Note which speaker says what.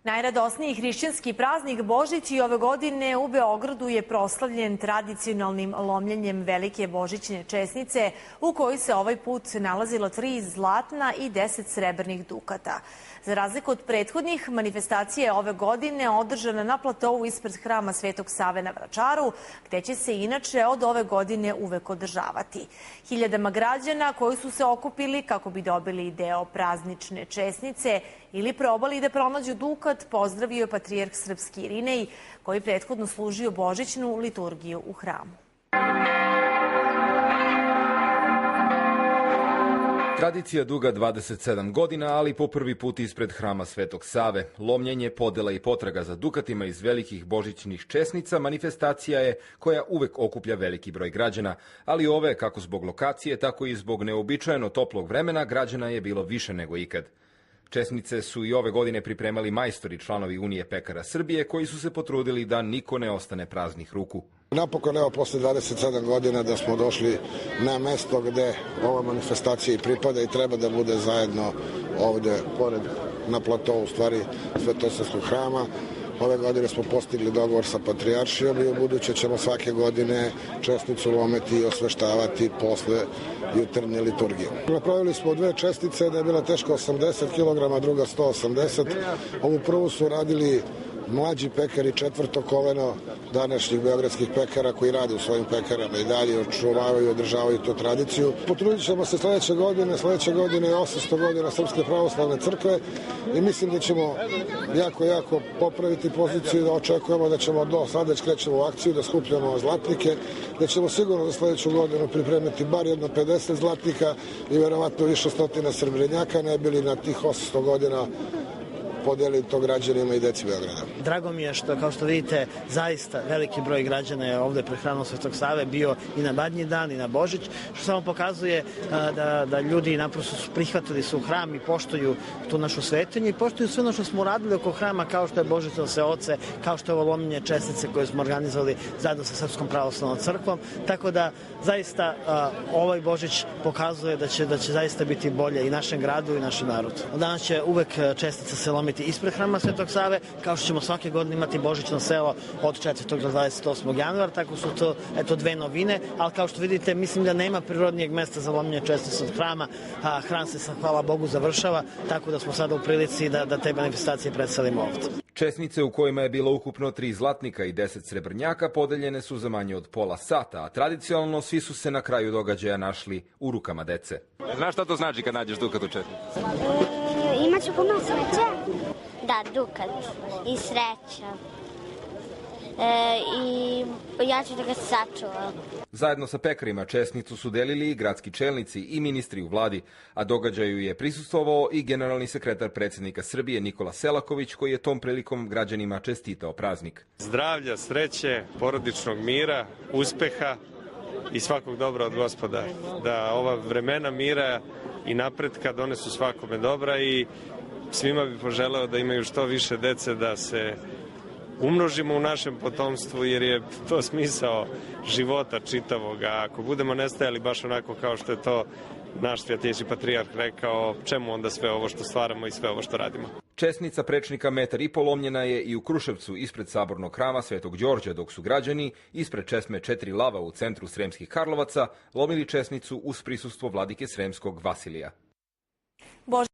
Speaker 1: Najradosniji hrišćanski praznik Božić i ove godine u Beogradu je proslavljen tradicionalnim lomljenjem velike božićne česnice u kojoj se ovaj put nalazilo 3 zlatna i 10 srebrnih dukata. Za razliku od prethodnih, manifestacija je ove godine održana na platovu ispred hrama Svetog Save na Vračaru, gde će se inače od ove godine uvek održavati. Hiljadama građana koji su se okupili kako bi dobili deo praznične česnice ili probali da pronađu dukat, pozdravio je patrijarh srpski Irinej, koji prethodno služio božićnu liturgiju u hramu.
Speaker 2: Tradicija duga 27 godina, ali po prvi put ispred hrama Svetog Save. Lomljenje, podela i potraga za dukatima iz velikih božićnih česnica manifestacija je koja uvek okuplja veliki broj građana, ali ove, kako zbog lokacije, tako i zbog neobičajeno toplog vremena, građana je bilo više nego ikad. Česnice su i ove godine pripremali majstori, članovi Unije pekara Srbije, koji su se potrudili da niko ne ostane praznih ruku.
Speaker 3: Napokon, evo, posle 27 godina da smo došli na mesto gde ova manifestacija i pripada i treba da bude zajedno ovde, pored, na platovu, u stvari, Svetosavskog hrama. Ove godine smo postigli dogovor sa patrijaršijom i u buduće ćemo svake godine česnicu lometi i osveštavati posle jutarnje liturgije. Napravili smo 2 čestice, jedna je bila teška 80 kg, druga 180. Ovu prvu su radili mlađi pekari, 4. koleno današnjih beogradskih pekara koji rade u svojim pekarama i dalje očuvavaju i održavaju tu tradiciju. Potrudit ćemo se sledeće godine je 800 godina Srpske pravoslavne crkve i mislim da ćemo jako popraviti poziciju, da očekujemo da ćemo sad već krećemo u akciju, da skupljamo zlatnike, da ćemo sigurno za sledeću godinu pripremiti bar jedno 50 zlatnika i verovatno više stotina srebrnjaka, ne bili na tih 800 godina podeli to građanima i deci Beograda.
Speaker 4: Drago mi je što, kao što vidite, zaista veliki broj građana je ovde pred hramom Svetog Save bio i na Badnji dan i na Božić, što samo pokazuje da ljudi naprosto su prihvatili su hram i poštuju tu našu svetinju i poštuju sve ono što smo uradili oko hrama, kao što je Božićno seoce, kao što je ovo lomljenje česnice koje smo organizovali zajedno sa Srpskom pravoslavnom crkvom. Tako da zaista ovaj Božić pokazuje da će zaista biti bolje i našem gradu i našem narodu. Danas će uvek česnica se lomiti ispred hrama Svetog Save, kao što ćemo svake godine imati božićno selo od 4. do 28. januara, tako su to 2 novine, ali kao što vidite, mislim da nema prirodnijeg mesta za lomljenje čestica od hrama, a hram se, hvala Bogu, završava, tako da smo sada u prilici da te manifestacije predstavimo ovde.
Speaker 2: Česnice u kojima je bilo ukupno 3 zlatnika i 10 srebrnjaka podeljene su za manje od pola sata, a tradicionalno svi su se na kraju događaja našli u rukama dece.
Speaker 5: Znaš šta to znači kad nađeš dukat u česnici?
Speaker 6: Imaću puno sreće. Da, dukat i sreća. I ja ću da ga sačuvam.
Speaker 2: Zajedno sa pekarima česnicu su delili i gradski čelnici i ministri u vladi, a događaju je prisustvovao i generalni sekretar predsjednika Srbije Nikola Selaković, koji je tom prilikom građanima čestitao praznik.
Speaker 7: Zdravlja, sreće, porodičnog mira, uspeha i svakog dobra od Gospoda. Da ova vremena mira i napretka donesu svakome dobra i svima bi poželeo da imaju što više dece, da se umnožimo u našem potomstvu, jer je to smisao života čitavog. A ako budemo nestajali baš onako kao što je to naš svятейший patrijarh rekao, čemu onda sve ovo što stvaramo i sve ovo što radimo?
Speaker 2: Česnica prečnika 1,5 m lomljena je i u Kruševcu ispred sabornog hrama Svetog Đorđa, dok su građani ispred česme 4 lava u centru Sremskih Karlovaca lomili česnicu uz prisustvo vladike Sremskog Vasilija.